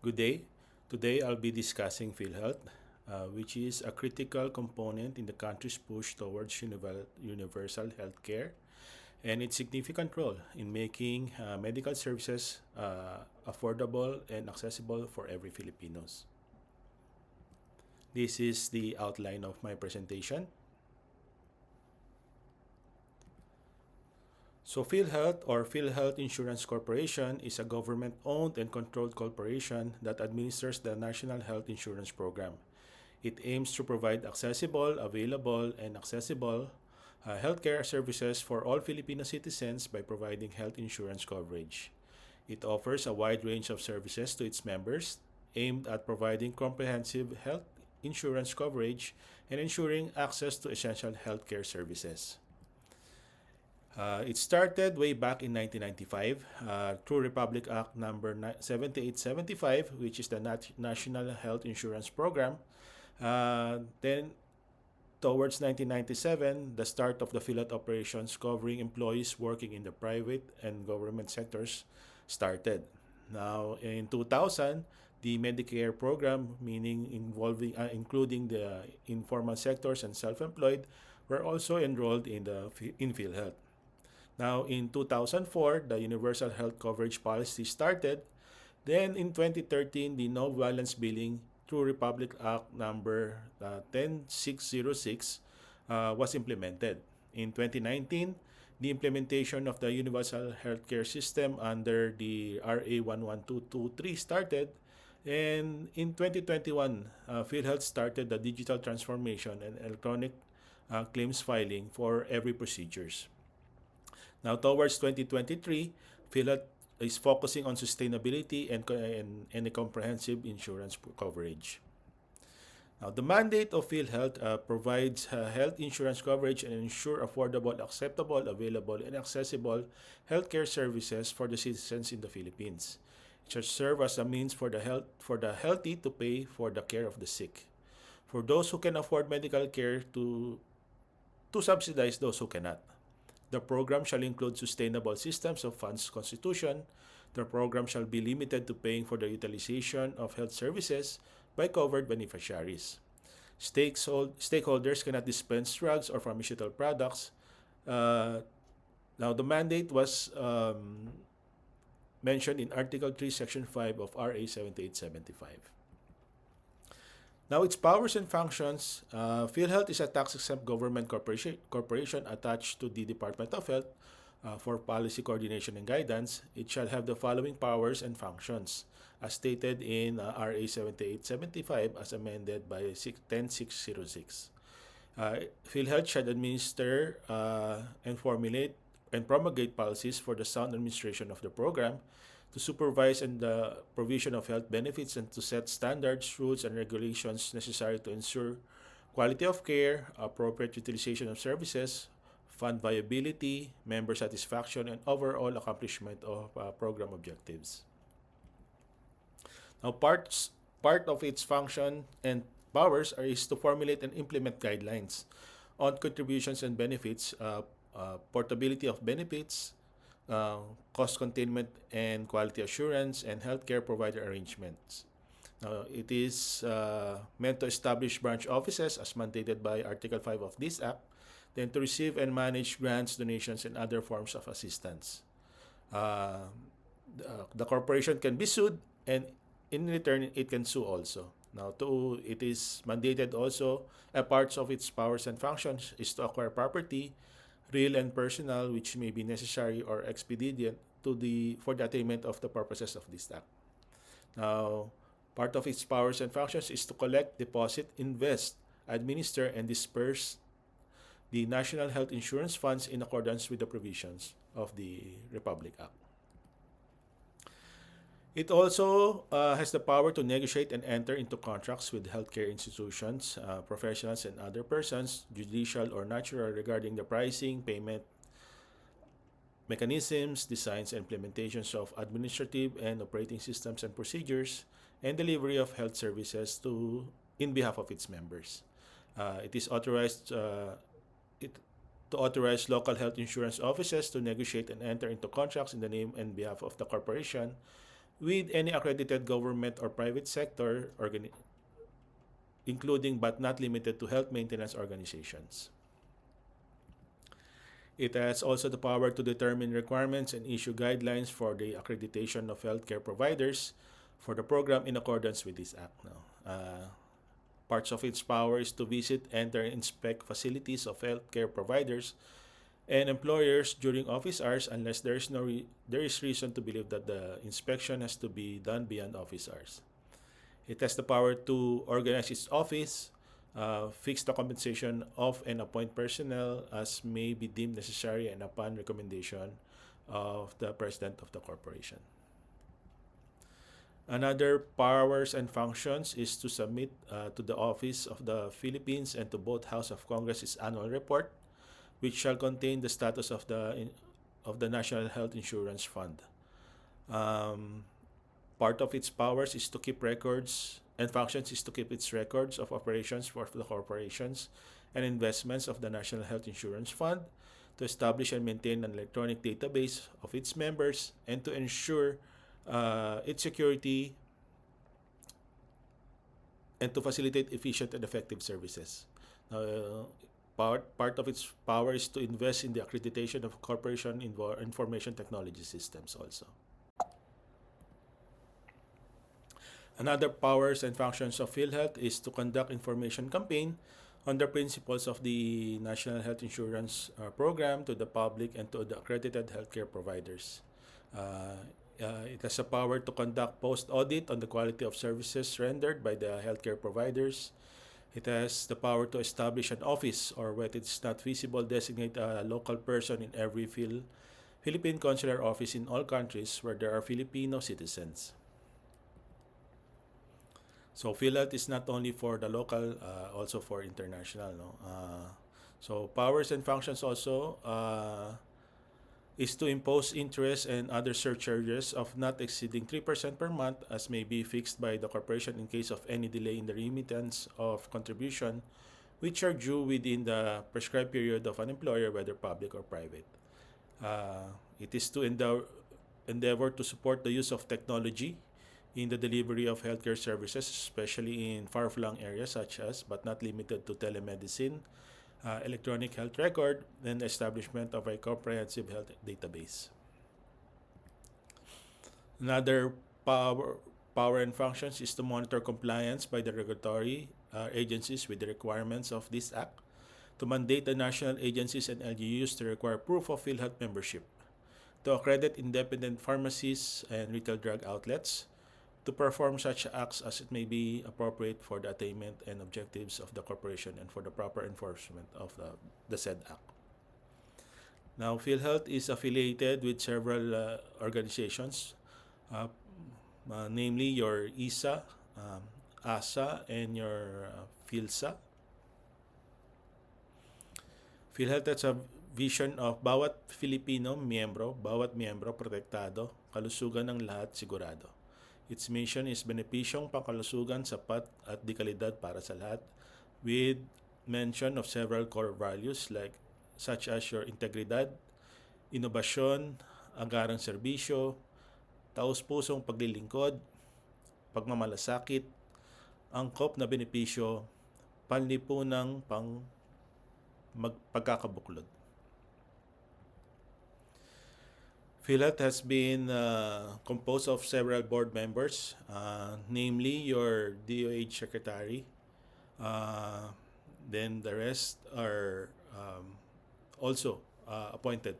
Good day. Today I'll be discussing PhilHealth, which is a critical component in the country's push towards universal healthcare and its significant role in making medical services affordable and accessible for every Filipinos. This is the outline of my presentation. So PhilHealth or PhilHealth Insurance Corporation is a government-owned and controlled corporation that administers the National Health Insurance Program. It aims to provide accessible, available, and accessible healthcare services for all Filipino citizens by providing health insurance coverage. It offers a wide range of services to its members aimed at providing comprehensive health insurance coverage and ensuring access to essential healthcare services. It started way back in 1995 through Republic Act number 7875, which is the National Health Insurance Program. Then, towards 1997, the start of the PhilHealth operations covering employees working in the private and government sectors started. Now, in 2000, the Medicare program, meaning including the informal sectors and self-employed, were also enrolled in PhilHealth. Now, in 2004, the Universal Health Coverage Policy started. Then, in 2013, the No Violence Billing through Republic Act number 10606 was implemented. In 2019, the implementation of the Universal Healthcare System under the RA 11223 started. And in 2021, PhilHealth started the digital transformation and electronic claims filing for every procedures. Now, towards 2023, PhilHealth is focusing on sustainability and a comprehensive insurance coverage. Now, the mandate of PhilHealth provides health insurance coverage and ensure affordable, acceptable, available, and accessible healthcare services for the citizens in the Philippines. It should serve as a means for the healthy to pay for the care of the sick. For those who can afford medical care to subsidize those who cannot. The program shall include sustainable systems of funds constitution. The program shall be limited to paying for the utilization of health services by covered beneficiaries. Stakeholders cannot dispense drugs or pharmaceutical products. Now, the mandate was mentioned in Article 3, Section 5 of RA 7875. Now, its powers and functions. PhilHealth is a tax-exempt government corporation attached to the Department of Health for policy coordination and guidance. It shall have the following powers and functions, as stated in RA 7875 as amended by 10606. PhilHealth shall administer and formulate and promulgate policies for the sound administration of the program, to supervise and the provision of health benefits, and to set standards, rules, and regulations necessary to ensure quality of care, appropriate utilization of services, fund viability, member satisfaction, and overall accomplishment of program objectives. Now, part of its function and powers is to formulate and implement guidelines on contributions and benefits, portability of benefits, cost containment and quality assurance, and healthcare provider arrangements. Now, it is meant to establish branch offices as mandated by Article 5 of this Act, then to receive and manage grants, donations, and other forms of assistance. Uh, the corporation can be sued, and in return, it can sue also. Now, it is mandated also, a parts of its powers and functions is to acquire property, real and personal, which may be necessary or expedient for the attainment of the purposes of this act. Now, part of its powers and functions is to collect, deposit, invest, administer, and disperse the National Health Insurance Funds in accordance with the provisions of the Republic Act. It also has the power to negotiate and enter into contracts with healthcare institutions, professionals, and other persons, judicial or natural, regarding the pricing, payment mechanisms, designs, and implementations of administrative and operating systems and procedures, and delivery of health services in behalf of its members. It is authorized to authorize local health insurance offices to negotiate and enter into contracts in the name and behalf of the corporation with any accredited government or private sector, including but not limited to health maintenance organizations. It has also the power to determine requirements and issue guidelines for the accreditation of healthcare providers for the program in accordance with this act. Now, parts of its power is to visit, enter, and inspect facilities of healthcare providers and employers during office hours unless there is reason to believe that the inspection has to be done beyond office hours. It has the power to organize its office, fix the compensation of and appoint personnel as may be deemed necessary and upon recommendation of the president of the corporation. Another powers and functions is to submit to the Office of the Philippines and to both House of Congress its annual report, which shall contain the status of the National Health Insurance Fund. Part of its powers is to keep records and functions is to keep its records of operations for the corporations and investments of the National Health Insurance Fund, to establish and maintain an electronic database of its members, and to ensure its security and to facilitate efficient and effective services. Part of its power is to invest in the accreditation of corporation information technology systems also. Another powers and functions of PhilHealth is to conduct information campaign on the principles of the National Health Insurance Program to the public and to the accredited healthcare providers. It has a power to conduct post-audit on the quality of services rendered by the healthcare providers. It has the power to establish an office or, when it's not feasible, designate a local person in every Philippine consular office in all countries where there are Filipino citizens. So PhilHealth is not only for the local, also for international. No? So powers and functions also is to impose interest and other surcharges of not exceeding 3% per month as may be fixed by the corporation in case of any delay in the remittance of contribution which are due within the prescribed period of an employer, whether public or private. It is to endeavor to support the use of technology in the delivery of healthcare services, especially in far-flung areas such as, but not limited to, telemedicine, electronic health record, and establishment of a comprehensive health database. Another power and functions is to monitor compliance by the regulatory agencies with the requirements of this act, to mandate the national agencies and LGUs to require proof of PhilHealth membership, to accredit independent pharmacies and retail drug outlets, to perform such acts as it may be appropriate for the attainment and objectives of the corporation and for the proper enforcement of the said act. Now, PhilHealth is affiliated with several organizations, namely your ISA, ASA, and your PhilSA. PhilHealth has a vision of bawat bawat miyembro protektado, kalusugan ng lahat sigurado. Its mission is benepisyong pangkalusugan, sapat at di kalidad para sa lahat, with mention of several core values such as your integridad, inobasyon, agarang serbisyo, taus-pusong paglilingkod, pagmamalasakit, angkop na benepisyo, panlipunang pagkakabuklod. PhilHealth has been composed of several board members, namely your DOH secretary. Then the rest are also appointed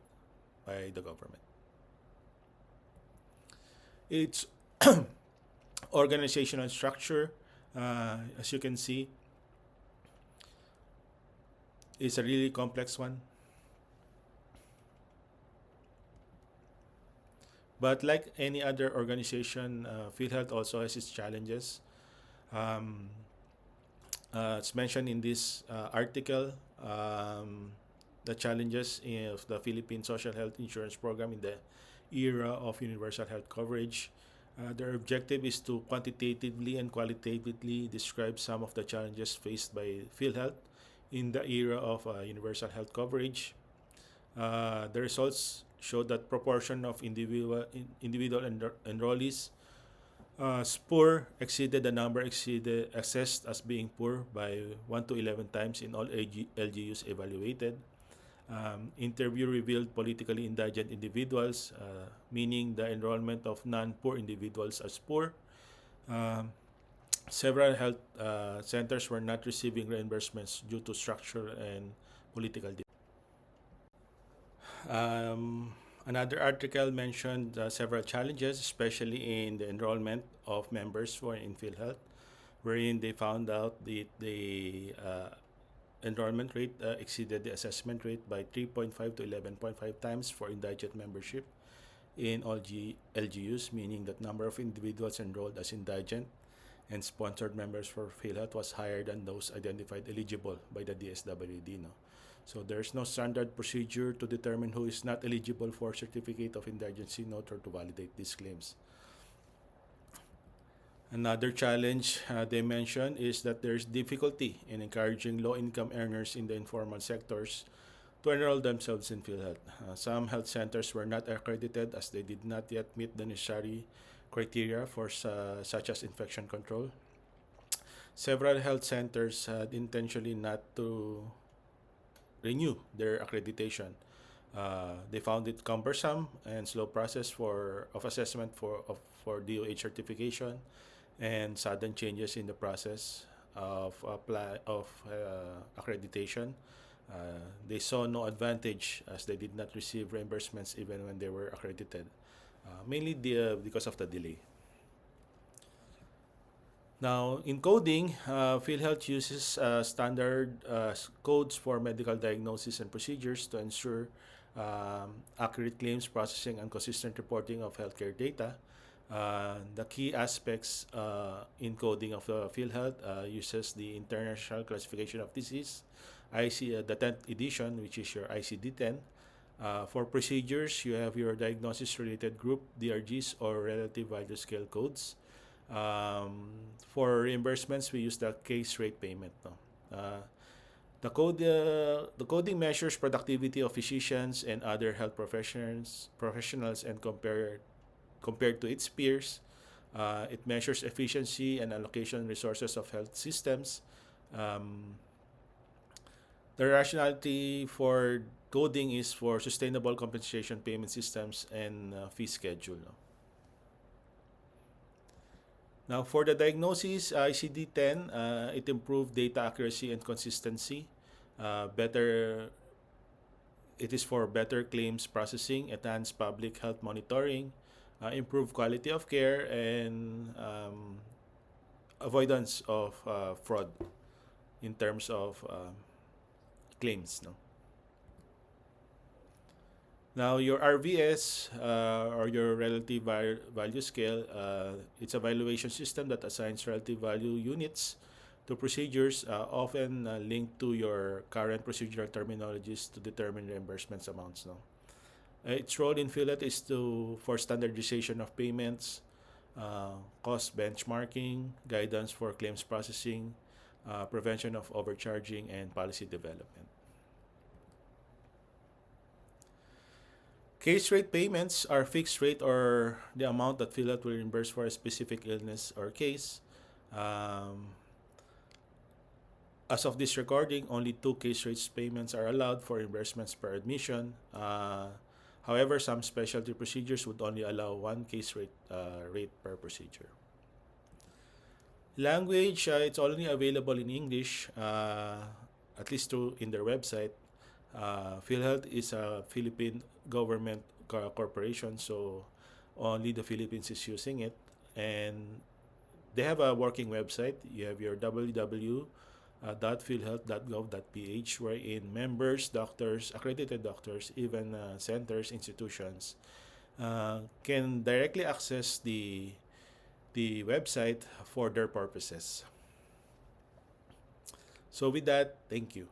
by the government. Its organizational structure, as you can see, is a really complex one. But like any other organization, PhilHealth also has its challenges. It's mentioned in this article, the challenges of the Philippine Social Health Insurance Program in the era of universal health coverage. Their objective is to quantitatively and qualitatively describe some of the challenges faced by PhilHealth in the era of universal health coverage. The results show that proportion of individual enrollees Poor exceeded the number assessed as being poor by 1 to 11 times in all LGUs evaluated. Interview revealed politically indigent individuals, meaning the enrollment of non-poor individuals as poor. Um, Several health centers were not receiving reimbursements due to structural and political. Another article mentioned several challenges, especially in the enrollment of members who are in PhilHealth, wherein they found out that the enrollment rate exceeded the assessment rate by 3.5 to 11.5 times for indigent membership in all LGUs, meaning that number of individuals enrolled as indigent and sponsored members for PhilHealth was higher than those identified eligible by the DSWD. No? So there's no standard procedure to determine who is not eligible for certificate of indigency note or to validate these claims. Another challenge they mentioned is that there's difficulty in encouraging low-income earners in the informal sectors to enroll themselves in PhilHealth. Some health centers were not accredited as they did not yet meet the necessary criteria for such as infection control. Several health centers had intentionally not to renew their accreditation. They found it cumbersome and slow process of assessment for DOH certification and sudden changes in the process of accreditation. They saw no advantage as they did not receive reimbursements even when they were accredited, mainly because of the delay. Now, in coding, PhilHealth uses standard codes for medical diagnosis and procedures to ensure accurate claims processing and consistent reporting of healthcare data. The key aspects in coding of PhilHealth uses the International Classification of Disease, the 10th edition, which is your ICD-10. For procedures, you have your diagnosis-related group, DRGs, or relative value scale codes. For reimbursements, we use the case rate payment. No? The coding measures productivity of physicians and other health professionals and compared to its peers. It measures efficiency and allocation resources of health systems. The rationality for coding is for sustainable compensation payment systems and fee schedule. No? Now, for the diagnosis, ICD-10, it improved data accuracy and consistency. It is for better claims processing, enhanced public health monitoring, improved quality of care, and avoidance of fraud in terms of claims. No? Now, your RVS or your relative value scale, it's a valuation system that assigns relative value units to procedures, often linked to your current procedural terminologies to determine reimbursements amounts. No? Its role in PhilHealth is for standardization of payments, cost benchmarking, guidance for claims processing, prevention of overcharging, and policy development. Case rate payments are fixed rate or the amount that PhilHealth will reimburse for a specific illness or case. As of this recording, only 2 case rates payments are allowed for reimbursements per admission. However, some specialty procedures would only allow 1 case rate per procedure. Language, it's only available in English, at least in their website. PhilHealth is a Philippine government corporation, so only the Philippines is using it. And they have a working website. You have your www.philhealth.gov.ph, wherein members, doctors, accredited doctors, even centers, institutions can directly access the website for their purposes. So with that, thank you.